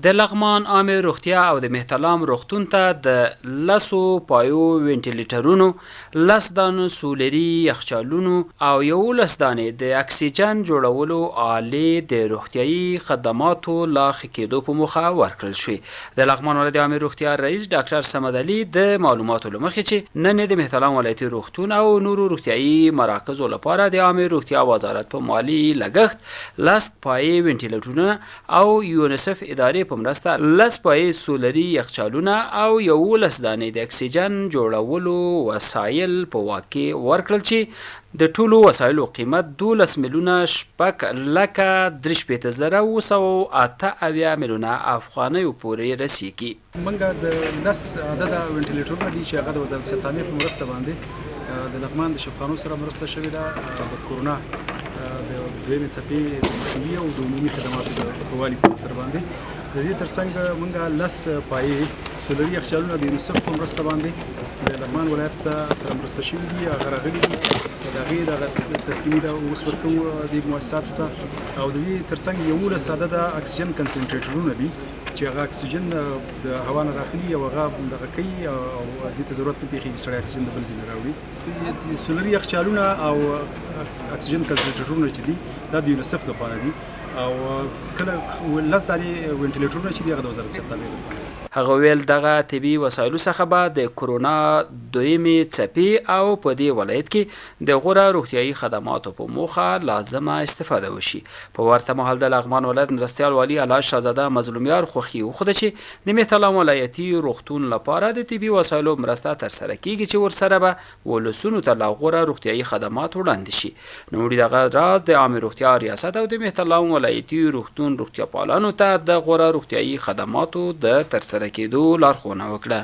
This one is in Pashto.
د لغمان عامه روغتیا او د مهتلام روغتون ته د 10 پایو وینټیلیټرونو 10 دانو سولري یخچالونو او 11 دانې د اکسیجن جوړولو آلې د روغتیايي خدماتو لا ښه کېدو په موخه ورکړل شوې. د لغمان ولایت عامه روغتیا رئیس ډاکټر صمد علي د معلوماتو له مخې چې نن د مهتلام ولایتي روغتون او نورو روغتیايي مراکزو لپاره د عامه روغتیا وزارت په مالي لګښت 10 پایې وینټیلیټرونه او یونیسف ادارې په مرسته 10 پایې سولري یخچالونه او 11 دانې د اکسیجن جوړولو وسایل په واقع ورکړل چې د ټولو وسایلو قیمت 12 میلیونه شپږ لکه 3,978 میلیونه افغانیو پورې رسیږي. موږ د 10 عدد وینټیلیټرونه دي چې هغه د وزارت صحت عامه په مرسته باندې د لغمان د شفاخانو سره مرسته شوې ده د کورونا د دویمې څپې د مخنیوي او د عمومي خدماتو د ښه والي په خاطر باندې د دې ترڅنګ موږ 10 پایې سولري یخچالونه د یونیسف په مرسته باندې د لغمان ولایت ته سره مرسته شوي دي هغه راغلي دي د هغې دغه تسلیمي ده اوس ورکوو دې مؤسساتو ته او د دې ترڅنګ 11 عدده اکسیجن کنسنټریټرونه دي چې هغه اکسیجن د هوا نه راخلي او هغه دغه کوي او دې ته ضرورت نه پېښېږي چې سړی اکسیجن د بل ځای نه راوړي. سولري یخچالونه او اکسیجن کنسنټریټرونه چې دي دا د یونیسف لخوا دي او کله 10 دانې وینټیلیټرونه چې دي هغه د وزارت صحت عامه لخوا. هغه ویل دغه طبي وسایلو څخه به د کورونا دویمې څپې او په دې ولایت کې د غوره روغتیايي خدماتو په موخه لازمه استفاده وشي. په ورته مهال د لغمان ولایت مرستیال والي الله شهزاده مظلومیار خوښي وښوده چې د مهتلام ولایتي روغتون لپاره د طبي وسایلو مرسته ترسره کیږي چې ورسره به ولسونو ته لا غوره روغتیايي خدمات وړاندې شي. نو دغه راز د عامه روغتیا ریاست او د مهتلام ولایتي روغتون روغتیا پالانو ته د غوره روغتیايي خدماتو د ترسره کېدو لارښوونه وکړه.